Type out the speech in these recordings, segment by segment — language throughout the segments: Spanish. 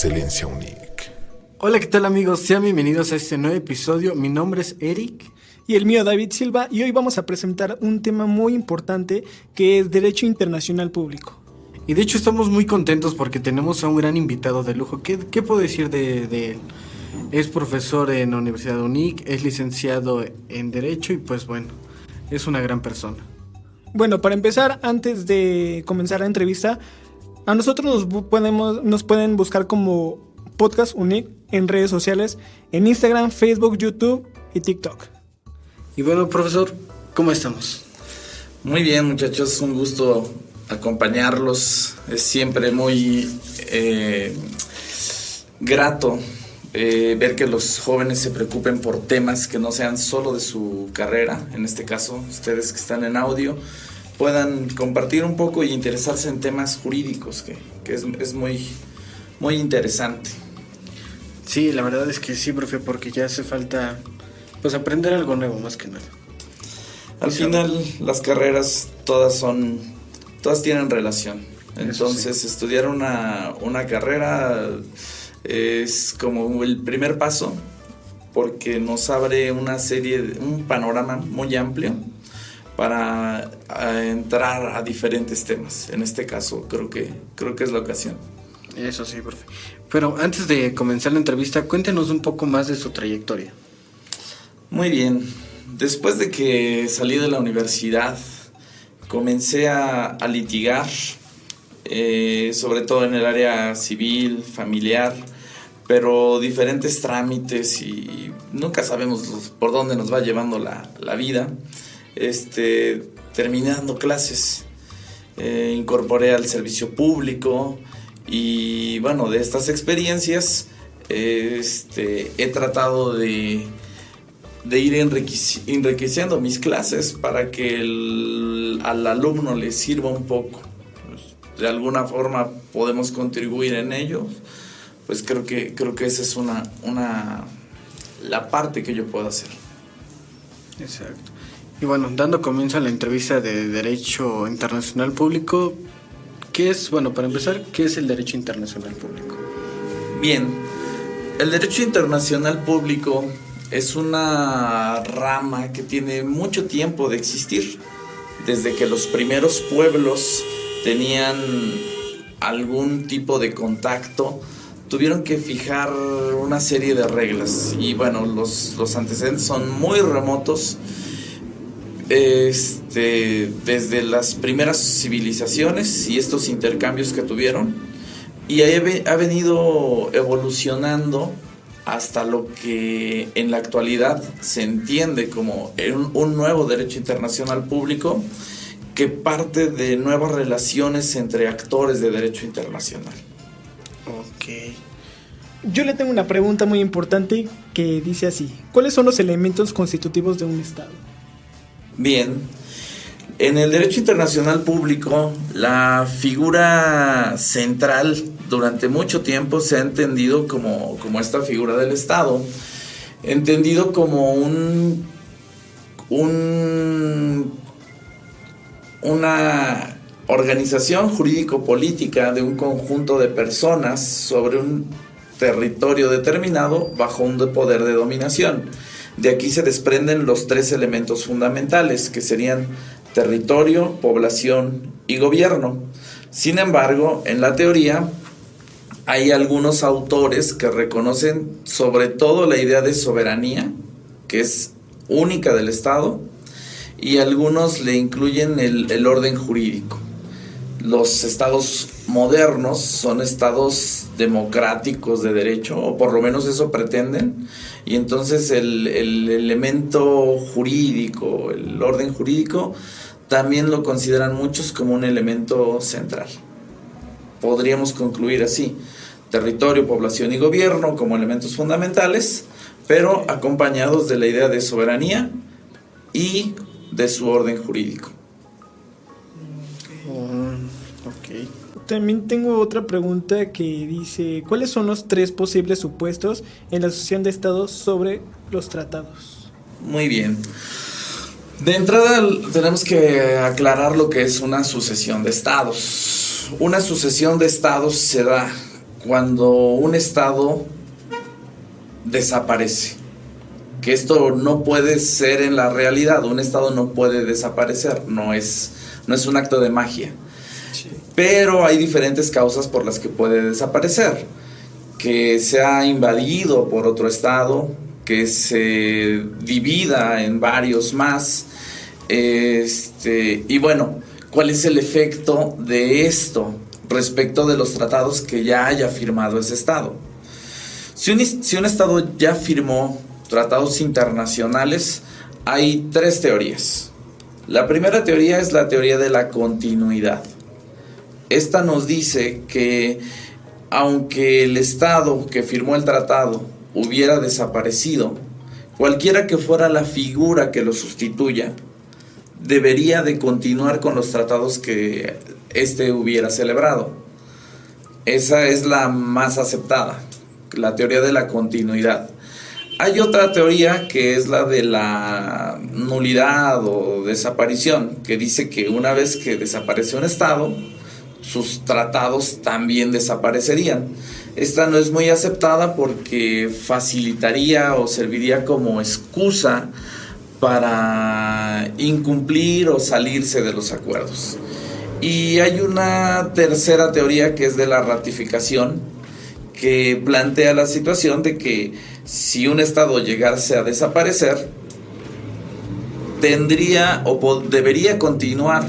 Excelencia UNIC. Hola, ¿qué tal amigos? Sean bienvenidos a este nuevo episodio. Mi nombre es Eric. Y el mío, David Silva, y hoy vamos a presentar un tema muy importante que es Derecho Internacional Público. Y de hecho estamos muy contentos porque tenemos a un gran invitado de lujo. ¿Qué puedo decir de él? Es profesor en la Universidad de UNIC, es licenciado en Derecho y pues bueno, es una gran persona. Bueno, para empezar, antes de comenzar la entrevista, a nosotros nos pueden buscar como Podcast UNIC en redes sociales, en Instagram, Facebook, YouTube y TikTok. Y bueno, profesor, ¿cómo estamos? Muy bien, muchachos, un gusto acompañarlos. Es siempre muy grato ver que los jóvenes se preocupen por temas que no sean solo de su carrera. En este caso, ustedes que están en audio puedan compartir un poco y interesarse en temas jurídicos, que es muy, muy interesante. Sí, la verdad es que sí, profe, porque ya hace falta pues aprender algo nuevo más que nada. Al final, las carreras todas tienen relación. Entonces, sí, estudiar una carrera es como el primer paso, porque nos abre un panorama muy amplio para entrar a diferentes temas. En este caso, creo que es la ocasión. Eso sí, profe. Pero antes de comenzar la entrevista, cuéntenos un poco más de su trayectoria. Muy bien. Después de que salí de la universidad, comencé a litigar, sobre todo en el área civil, familiar, pero diferentes trámites y nunca sabemos por dónde nos va llevando la vida. Terminando clases, incorporé al servicio público y bueno, de estas experiencias he tratado de ir enriqueciendo mis clases para que al alumno le sirva un poco. De alguna forma podemos contribuir en ello. Pues creo que esa es la parte que yo puedo hacer. Exacto. Y bueno, dando comienzo a la entrevista de Derecho Internacional Público, para empezar, ¿qué es el Derecho Internacional Público? Bien, el Derecho Internacional Público es una rama que tiene mucho tiempo de existir. Desde que los primeros pueblos tenían algún tipo de contacto, tuvieron que fijar una serie de reglas. Y bueno, los antecedentes son muy remotos. Desde las primeras civilizaciones y estos intercambios que tuvieron. Y ha venido evolucionando hasta lo que en la actualidad se entiende como un nuevo derecho internacional público que parte de nuevas relaciones entre actores de derecho internacional. Ok. Yo le tengo una pregunta muy importante que dice así: ¿cuáles son los elementos constitutivos de un Estado? Bien, en el derecho internacional público, la figura central durante mucho tiempo se ha entendido como esta figura del Estado, entendido como una organización jurídico-política de un conjunto de personas sobre un territorio determinado bajo un poder de dominación. De aquí se desprenden los tres elementos fundamentales, que serían territorio, población y gobierno. Sin embargo, en la teoría hay algunos autores que reconocen sobre todo la idea de soberanía, que es única del Estado, y algunos le incluyen el orden jurídico. Los estados modernos son estados democráticos de derecho, o por lo menos eso pretenden, y entonces el elemento jurídico, el orden jurídico, también lo consideran muchos como un elemento central. Podríamos concluir así: territorio, población y gobierno como elementos fundamentales, pero acompañados de la idea de soberanía y de su orden jurídico. Okay. También tengo otra pregunta que dice: ¿cuáles son los tres posibles supuestos en la asociación de estados sobre los tratados? Muy bien. De entrada tenemos que aclarar lo que es una sucesión de estados. Una sucesión de estados se da cuando un estado desaparece. Que esto no puede ser en la realidad. Un estado no puede desaparecer, no es un acto de magia. Sí. Pero hay diferentes causas por las que puede desaparecer. Que sea invadido por otro estado, que se divida en varios más. Y bueno, ¿cuál es el efecto de esto respecto de los tratados que ya haya firmado ese estado? Si un estado ya firmó tratados internacionales, hay 3 teorías. La primera teoría es la teoría de la continuidad. Esta nos dice que aunque el estado que firmó el tratado hubiera desaparecido, cualquiera que fuera la figura que lo sustituya, debería de continuar con los tratados que éste hubiera celebrado. Esa es la más aceptada, la teoría de la continuidad. Hay otra teoría que es la de la nulidad o desaparición, que dice que una vez que desaparece un estado, sus tratados también desaparecerían. Esta no es muy aceptada porque facilitaría o serviría como excusa para incumplir o salirse de los acuerdos. Y hay una tercera teoría que es de la ratificación, que plantea la situación de que si un estado llegase a desaparecer, tendría o debería continuar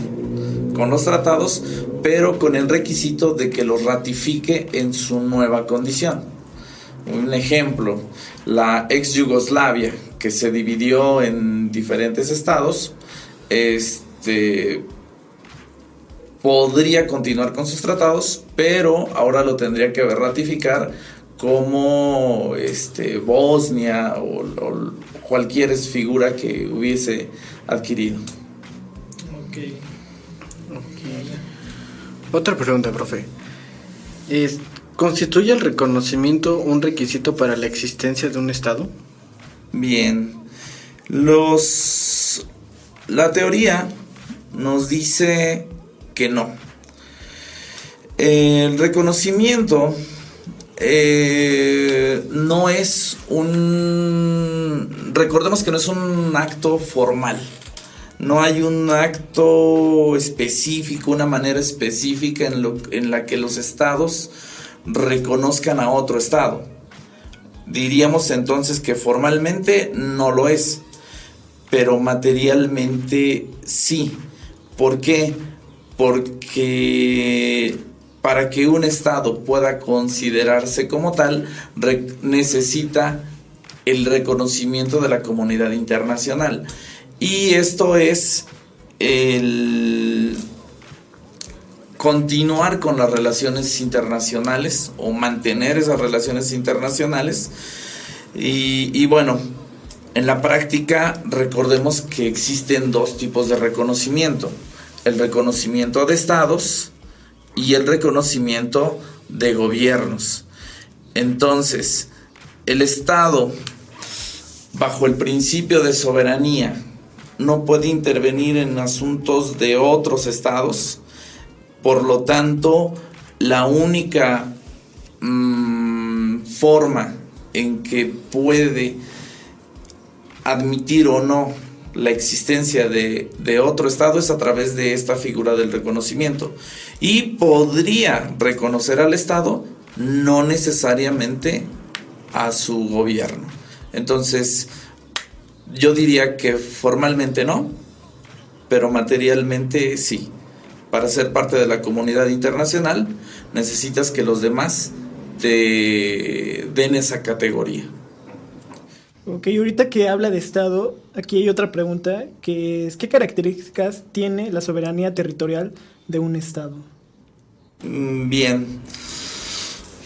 con los tratados, pero con el requisito de que los ratifique en su nueva condición. Un ejemplo, la ex Yugoslavia, que se dividió en diferentes estados, podría continuar con sus tratados, pero ahora lo tendría que ratificar como Bosnia o cualquier figura que hubiese adquirido. Okay. Otra pregunta, profe. ¿Constituye el reconocimiento un requisito para la existencia de un estado? Bien. La teoría nos dice que no. El reconocimiento no es recordemos que no es un acto formal. No hay un acto específico, una manera específica en la que los estados reconozcan a otro estado. Diríamos entonces que formalmente no lo es, pero materialmente sí. ¿Por qué? Porque para que un estado pueda considerarse como tal, necesita el reconocimiento de la comunidad internacional. Y esto es el continuar con las relaciones internacionales o mantener esas relaciones internacionales. Y bueno, en la práctica recordemos que existen 2 tipos de reconocimiento: el reconocimiento de estados y el reconocimiento de gobiernos. Entonces, el estado, bajo el principio de soberanía, no puede intervenir en asuntos de otros estados. Por lo tanto, la única forma en que puede admitir o no la existencia de otro estado es a través de esta figura del reconocimiento. Y podría reconocer al estado, no necesariamente a su gobierno. Entonces, yo diría que formalmente no, pero materialmente sí. Para ser parte de la comunidad internacional, necesitas que los demás te den esa categoría. Ok, ahorita que habla de Estado, aquí hay otra pregunta, que es: ¿qué características tiene la soberanía territorial de un Estado? Bien.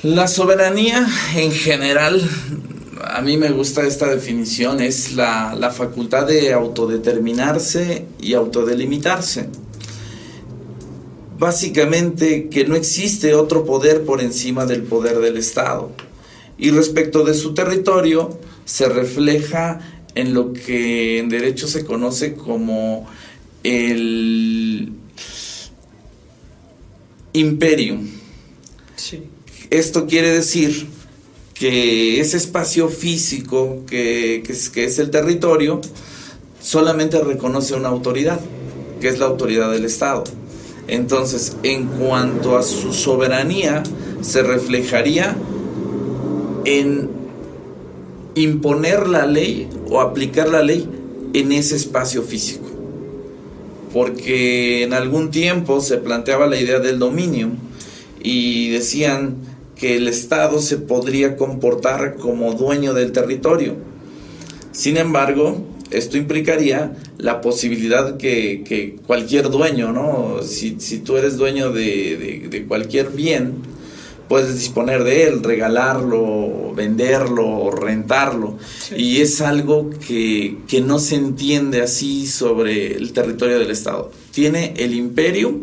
La soberanía en general, a mí me gusta esta definición, es la facultad de autodeterminarse y autodelimitarse. Básicamente que no existe otro poder por encima del poder del Estado. Y respecto de su territorio, se refleja en lo que en derecho se conoce como el imperium. Sí. Esto quiere decir que ese espacio físico que es el territorio solamente reconoce una autoridad, que es la autoridad del Estado. Entonces, en cuanto a su soberanía, se reflejaría en imponer la ley o aplicar la ley en ese espacio físico. Porque en algún tiempo se planteaba la idea del dominio y decían que el Estado se podría comportar como dueño del territorio. Sin embargo, esto implicaría la posibilidad que cualquier dueño, ¿no? Si tú eres dueño de cualquier bien, puedes disponer de él, regalarlo, venderlo, rentarlo. Sí. Y es algo que no se entiende así sobre el territorio del Estado. Tiene el imperio,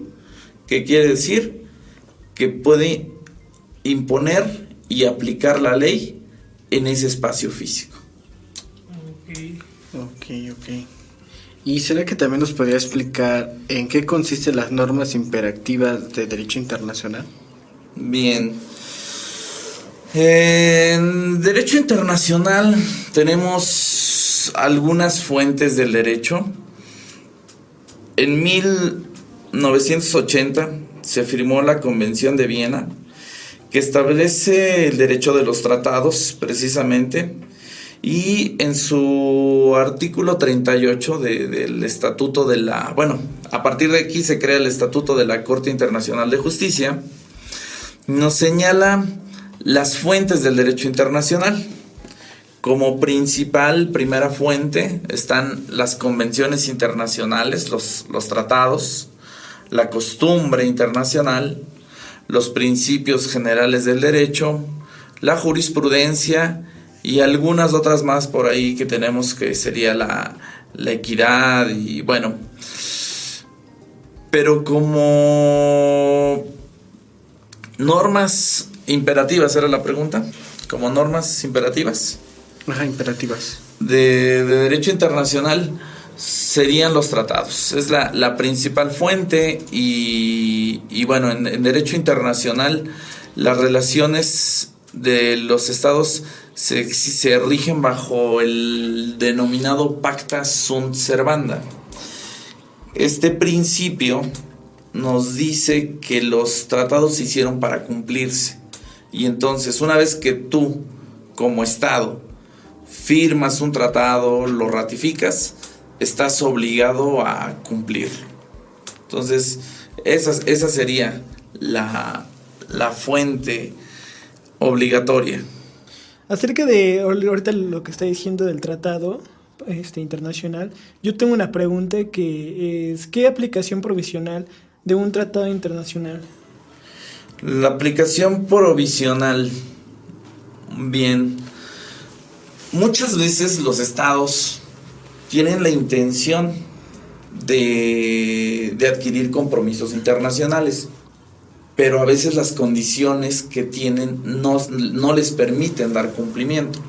que quiere decir que puede imponer y aplicar la ley en ese espacio físico. Ok. ¿Y será que también nos podría explicar en qué consisten las normas imperativas de derecho internacional? Bien. En derecho internacional tenemos algunas fuentes del derecho. En 1980 se firmó la Convención de Viena, que establece el derecho de los tratados, precisamente, y en su artículo 38 del Estatuto de la... Bueno, a partir de aquí se crea el Estatuto de la Corte Internacional de Justicia, nos señala las fuentes del derecho internacional. Como primera fuente están las convenciones internacionales, los tratados, la costumbre internacional, los principios generales del derecho, la jurisprudencia y algunas otras más por ahí que tenemos, que sería la equidad y bueno. Pero como normas imperativas, ¿era la pregunta? Como normas imperativas. Ajá, imperativas. De derecho internacional serían los tratados. Es la principal fuente y bueno, en derecho internacional las relaciones de los estados se rigen bajo el denominado Pacta Sunt Servanda. Este principio nos dice que los tratados se hicieron para cumplirse. Y entonces, una vez que tú, como Estado, firmas un tratado, lo ratificas, estás obligado a cumplir. Entonces, esa sería la fuente obligatoria. Acerca de ahorita lo que está diciendo del tratado internacional, yo tengo una pregunta que es: ¿qué aplicación provisional de un tratado internacional? La aplicación provisional, bien, muchas veces los estados tienen la intención de adquirir compromisos internacionales, pero a veces las condiciones que tienen no les permiten dar cumplimiento.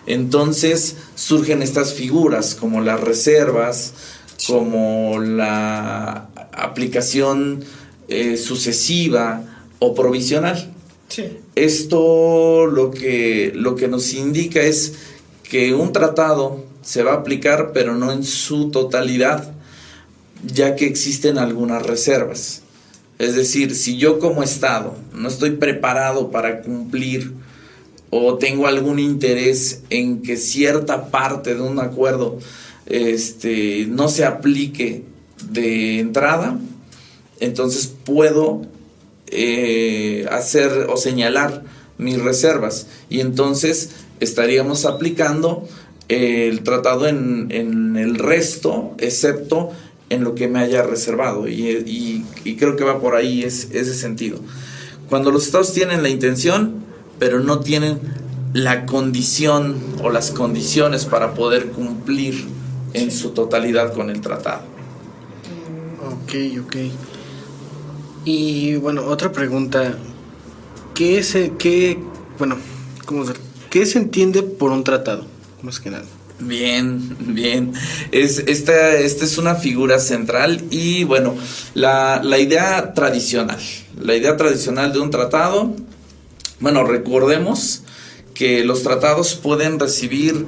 Entonces surgen estas figuras como las reservas, como la aplicación sucesiva o provisional. Sí. Esto lo que nos indica es que un tratado se va a aplicar, pero no en su totalidad, ya que existen algunas reservas. Es decir, si yo como Estado no estoy preparado para cumplir o tengo algún interés en que cierta parte de un acuerdo no se aplique de entrada, entonces puedo hacer o señalar mis reservas y entonces estaríamos aplicando el tratado en el resto, excepto en lo que me haya reservado, y creo que va por ahí ese sentido. Cuando los estados tienen la intención, pero no tienen la condición o las condiciones para poder cumplir en su totalidad con el tratado. Ok. Y bueno, otra pregunta: ¿qué se entiende por un tratado, más que nada? Bien. Esta es una figura central y bueno, la idea tradicional de un tratado Bueno, recordemos que los tratados pueden recibir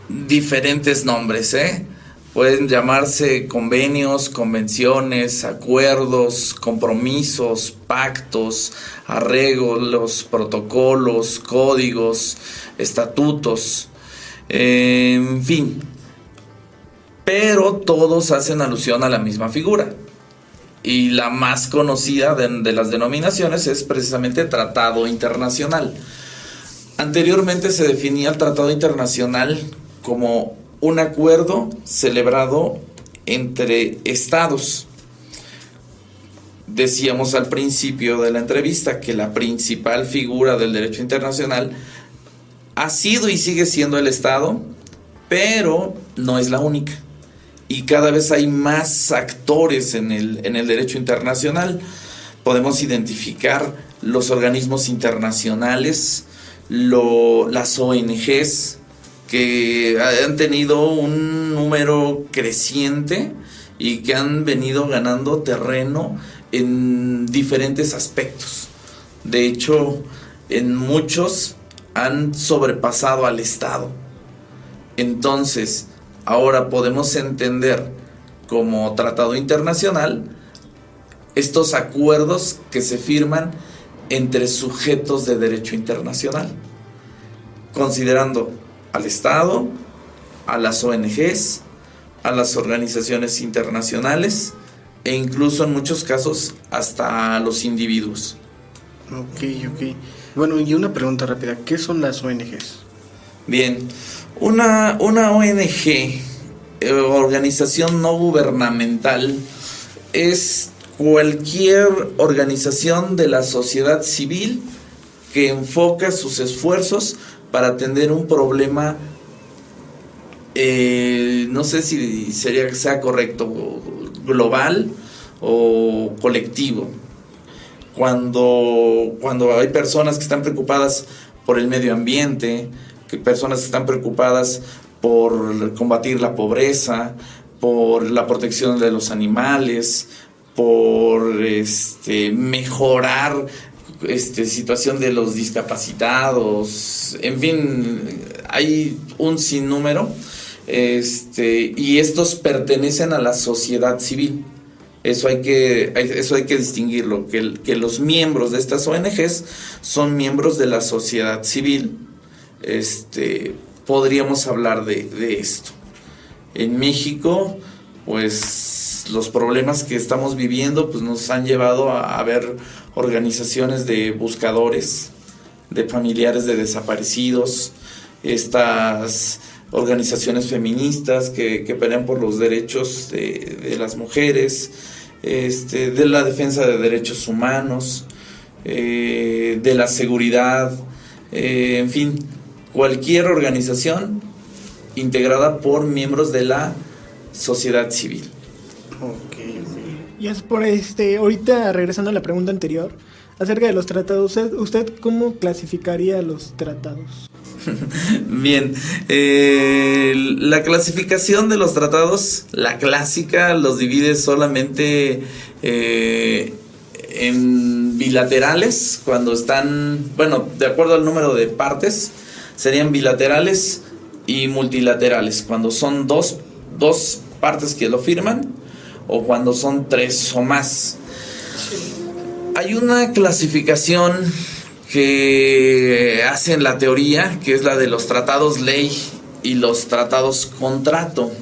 diferentes nombres, Pueden llamarse convenios, convenciones, acuerdos, compromisos, pactos, arreglos, protocolos, códigos, estatutos, en fin. Pero todos hacen alusión a la misma figura. Y la más conocida de las denominaciones es precisamente Tratado Internacional. Anteriormente se definía el Tratado Internacional como un acuerdo celebrado entre estados. Decíamos al principio de la entrevista que la principal figura del derecho internacional ha sido y sigue siendo el Estado, pero no es la única. Y cada vez hay más actores en el derecho internacional. Podemos identificar los organismos internacionales, las ONGs, que han tenido un número creciente y que han venido ganando terreno en diferentes aspectos. De hecho, en muchos han sobrepasado al Estado. Entonces, ahora podemos entender como tratado internacional estos acuerdos que se firman entre sujetos de derecho internacional, considerando al Estado, a las ONGs, a las organizaciones internacionales e incluso en muchos casos hasta a los individuos. Ok. Bueno, y una pregunta rápida, ¿qué son las ONGs? Bien, una ONG, organización no gubernamental, es cualquier organización de la sociedad civil que enfoca sus esfuerzos para atender un problema, no sé si sea correcto, global o colectivo. Cuando hay personas que están preocupadas por el medio ambiente, personas que están preocupadas por combatir la pobreza, por la protección de los animales, por mejorar situación de los discapacitados, en fin, hay un sinnúmero, y estos pertenecen a la sociedad civil. Eso hay que distinguirlo, que los miembros de estas ONGs son miembros de la sociedad civil. Podríamos hablar de esto. En México, pues los problemas que estamos viviendo pues nos han llevado a ver organizaciones de buscadores, de familiares de desaparecidos, estas organizaciones feministas que pelean por los derechos de las mujeres, de la defensa de derechos humanos, de la seguridad, en fin, cualquier organización integrada por miembros de la sociedad civil. Y es por ahorita regresando a la pregunta anterior acerca de los tratados, ¿usted cómo clasificaría los tratados? Bien, la clasificación de los tratados, la clásica, los divide solamente en bilaterales, cuando están, de acuerdo al número de partes, serían bilaterales y multilaterales, cuando son dos partes que lo firman, o cuando son 3 o más. Hay una clasificación que hacen la teoría, que es la de los tratados ley y los tratados contrato,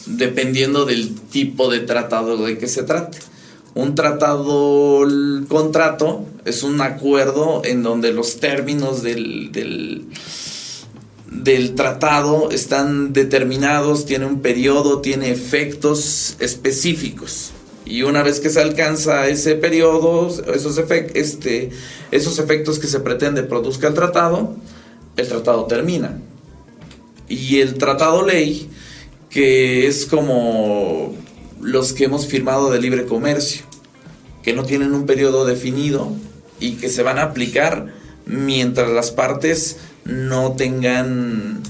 dependiendo del tipo de tratado de que se trate. Un tratado contrato es un acuerdo en donde los términos del tratado están determinados, tiene un periodo, tiene efectos específicos. Y una vez que se alcanza ese periodo, esos efectos que se pretende produzca el tratado termina. Y el tratado ley, que es como los que hemos firmado de libre comercio, que no tienen un periodo definido y que se van a aplicar mientras las partes no tengan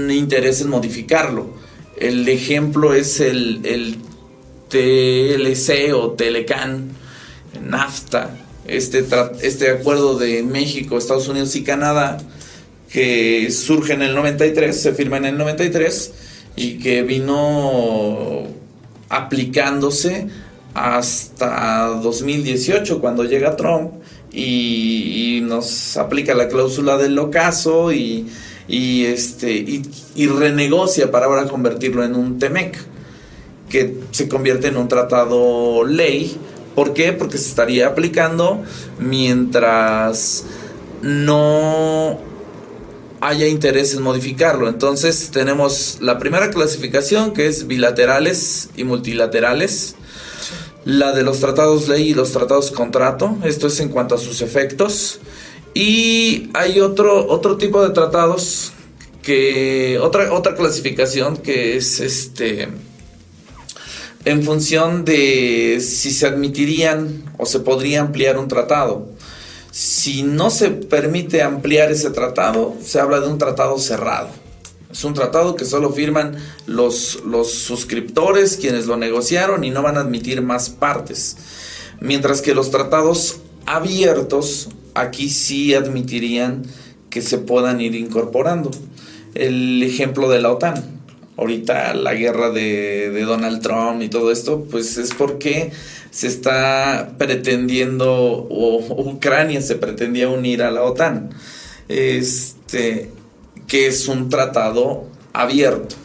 interés en modificarlo. El ejemplo es el TLC o Telecan, NAFTA, este acuerdo de México, Estados Unidos y Canadá, que surge en el 93, se firma en el 93 y que vino aplicándose hasta 2018, cuando llega Trump y nos aplica la cláusula del ocaso y renegocia para ahora convertirlo en un TEMEC, que se convierte en un tratado ley. ¿Por qué? Porque se estaría aplicando mientras no haya interés en modificarlo. Entonces tenemos la primera clasificación, que es bilaterales y multilaterales, la de los tratados ley y los tratados contrato. Esto es en cuanto a sus efectos. Y hay otro tipo de tratados, que otra clasificación, que es en función de si se admitirían o se podría ampliar un tratado. Si no se permite ampliar ese tratado, se habla de un tratado cerrado. Es un tratado que solo firman los suscriptores, quienes lo negociaron, y no van a admitir más partes. Mientras que los tratados abiertos, aquí sí admitirían que se puedan ir incorporando. El ejemplo de la OTAN. Ahorita la guerra de Donald Trump y todo esto, pues es porque se está pretendiendo, o Ucrania se pretendía unir a la OTAN, que es un tratado abierto.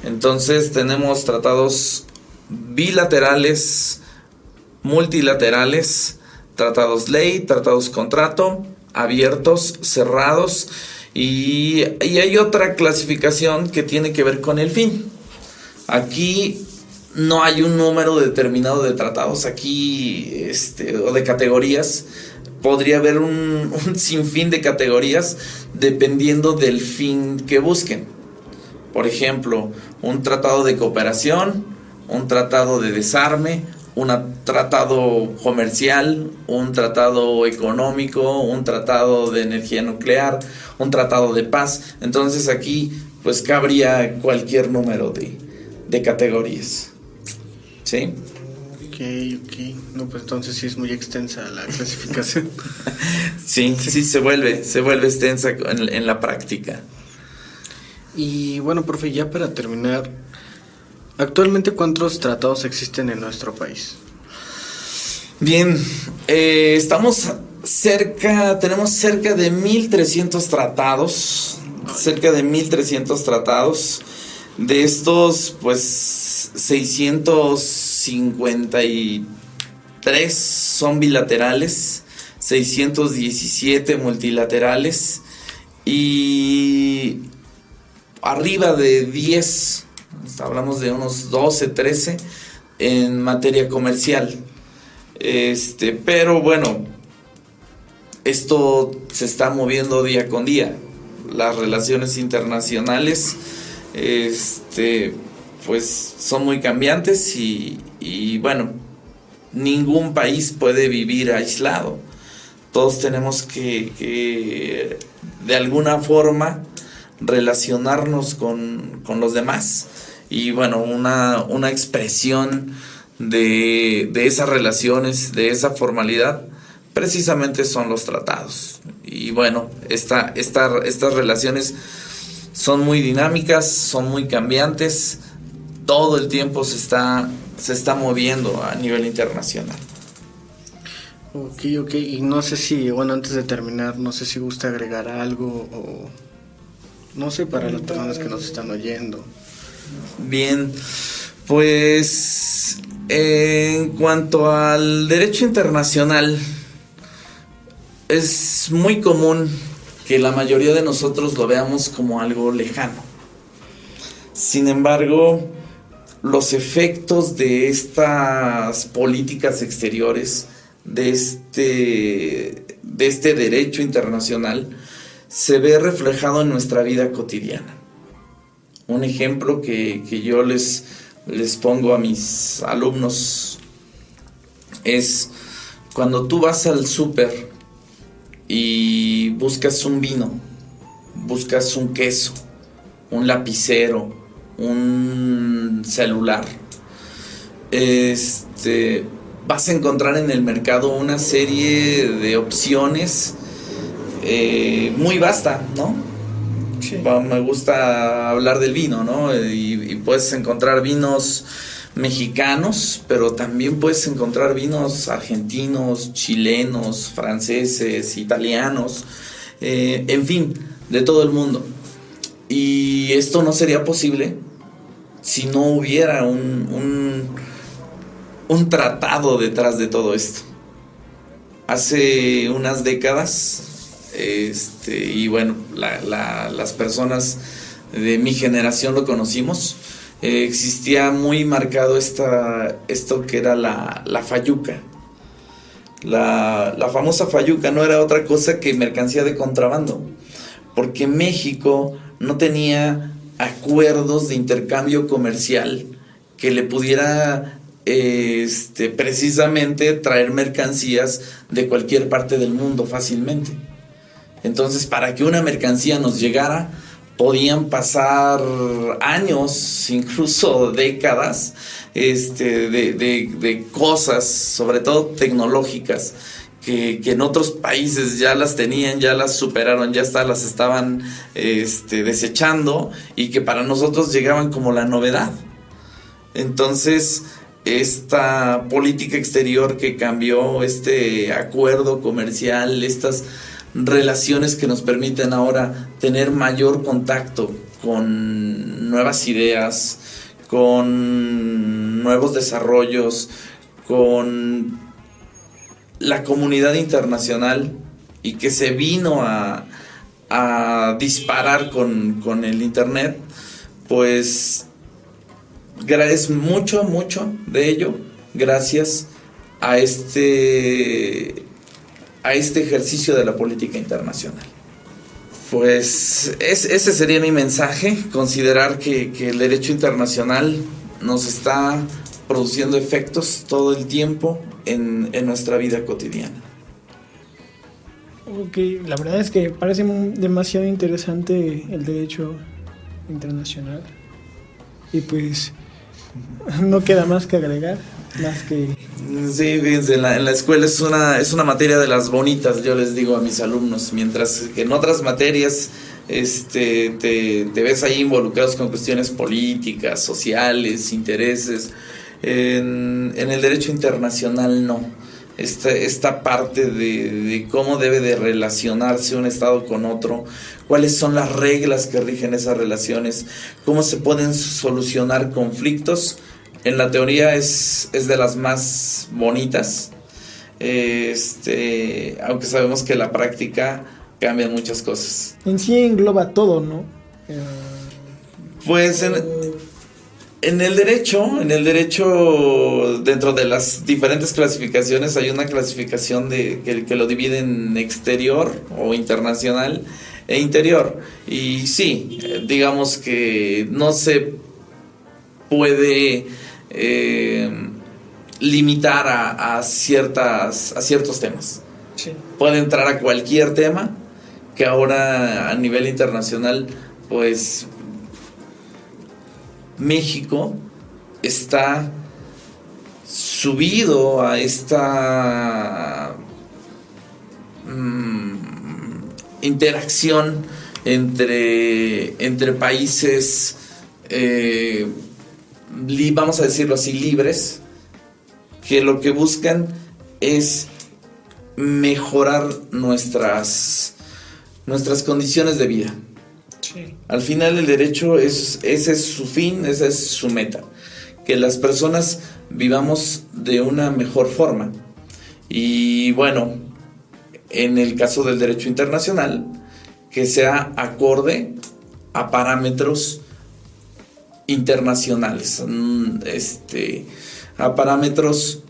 Entonces tenemos tratados bilaterales, multilaterales, tratados ley, tratados contrato, abiertos, cerrados. Y hay otra clasificación que tiene que ver con el fin. Aquí no hay un número determinado de tratados, aquí o de categorías. Podría haber un sinfín de categorías dependiendo del fin que busquen. Por ejemplo, un tratado de cooperación, un tratado de desarme, un tratado comercial, un tratado económico, un tratado de energía nuclear, un tratado de paz. Entonces aquí pues cabría cualquier número de categorías. ¿Sí? Ok. No, pues entonces sí es muy extensa la clasificación. Sí, se vuelve extensa en la práctica. Y bueno, profe, ya para terminar, ¿actualmente cuántos tratados existen en nuestro país? Bien, tenemos cerca de 1,300 tratados, de estos pues 653 son bilaterales, 617 multilaterales y arriba de 10, hablamos de unos 12, 13 en materia comercial. Pero bueno, esto se está moviendo día con día. Las relaciones internacionales pues son muy cambiantes y bueno, ningún país puede vivir aislado. Todos tenemos que de alguna forma relacionarnos con los demás. Y bueno, una expresión de esas relaciones, de esa formalidad, precisamente son los tratados. Y bueno, estas relaciones son muy dinámicas, son muy cambiantes, todo el tiempo se está moviendo a nivel internacional. Ok, y no sé si, bueno, antes de terminar, no sé si gusta agregar algo o no sé, para las personas que nos están oyendo. Bien, pues en cuanto al derecho internacional, es muy común que la mayoría de nosotros lo veamos como algo lejano. Sin embargo, los efectos de estas políticas exteriores, de este derecho internacional, se ve reflejado en nuestra vida cotidiana. Un ejemplo que yo les pongo a mis alumnos es cuando tú vas al súper y buscas un vino, buscas un queso, un lapicero, un celular. vas a encontrar en el mercado una serie de opciones muy vasta, ¿no? Sí. Me gusta hablar del vino, ¿no? Y puedes encontrar vinos mexicanos, pero también puedes encontrar vinos argentinos, chilenos, franceses, italianos, en fin, de todo el mundo. Y esto no sería posible si no hubiera un tratado detrás de todo esto. Hace unas décadas, y bueno, las personas de mi generación lo conocimos, existía muy marcado esto que era la fayuca. La famosa fayuca no era otra cosa que mercancía de contrabando, porque México no tenía acuerdos de intercambio comercial que le pudiera precisamente traer mercancías de cualquier parte del mundo fácilmente. Entonces, para que una mercancía nos llegara, podían pasar años, incluso décadas, de cosas, sobre todo tecnológicas, que en otros países ya las tenían, ya las superaron, ya hasta las estaban desechando, y que para nosotros llegaban como la novedad. Entonces, esta política exterior que cambió, este acuerdo comercial, estas relaciones que nos permiten ahora tener mayor contacto con nuevas ideas, con nuevos desarrollos, con la comunidad internacional, y que se vino a disparar con el internet, pues es mucho de ello gracias a este ejercicio de la política internacional. Pues ese sería mi mensaje: considerar que el derecho internacional nos está produciendo efectos todo el tiempo en nuestra vida cotidiana. Ok, la verdad es que parece demasiado interesante el derecho internacional, y pues no queda más que agregar, más que... Sí, fíjense, en la escuela es una materia de las bonitas, yo les digo a mis alumnos, mientras que en otras materias te ves ahí involucrados con cuestiones políticas, sociales, intereses. En el derecho internacional no. Esta parte de cómo debe de relacionarse un Estado con otro, cuáles son las reglas que rigen esas relaciones, cómo se pueden solucionar conflictos, en la teoría es de las más bonitas, aunque sabemos que la práctica cambia muchas cosas. En sí engloba todo, ¿no? Pues en el derecho, dentro de las diferentes clasificaciones, hay una clasificación que lo divide en exterior o internacional e interior. Y sí, digamos que no se puede limitar a ciertos temas. Sí. Puede entrar a cualquier tema, que ahora a nivel internacional, pues México está subido a esta interacción entre países, vamos a decirlo así, libres, que lo que buscan es mejorar nuestras condiciones de vida. Sí. Al final el derecho ese es su fin, esa es su meta, que las personas vivamos de una mejor forma. Y bueno, en el caso del derecho internacional, que sea acorde a parámetros internacionales, a parámetros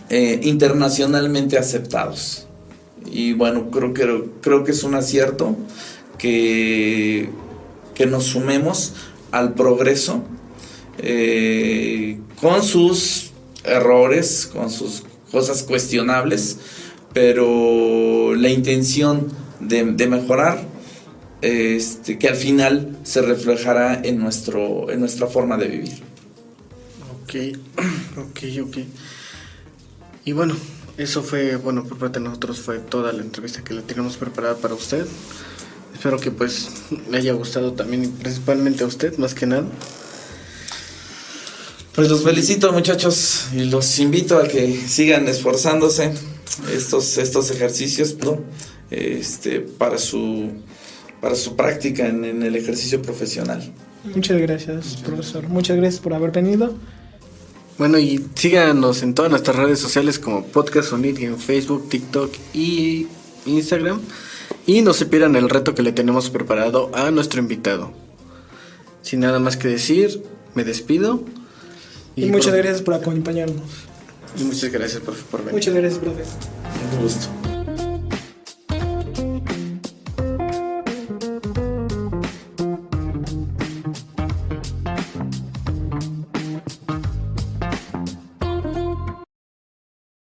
internacionalmente aceptados. Y bueno, creo que es un acierto que nos sumemos al progreso, con sus errores, con sus cosas cuestionables, pero la intención de mejorar, que al final se reflejará en nuestra forma de vivir. Ok. Y bueno, eso fue, bueno, por parte de nosotros fue toda la entrevista que le tenemos preparada para usted. Espero que pues le haya gustado también, y principalmente a usted, más que nada. Pues los felicito, muchachos, y los invito a que sigan esforzándose estos ejercicios, ¿no? Para su práctica en el ejercicio profesional. Muchas gracias, profesor. Muchas gracias por haber venido. Bueno, y síganos en todas nuestras redes sociales como Podcast UNIC en Facebook, TikTok y Instagram. Y no se pierdan el reto que le tenemos preparado a nuestro invitado. Sin nada más que decir, me despido. Y muchas gracias por acompañarnos. Y muchas gracias por venir. Muchas gracias, profe. Un gusto.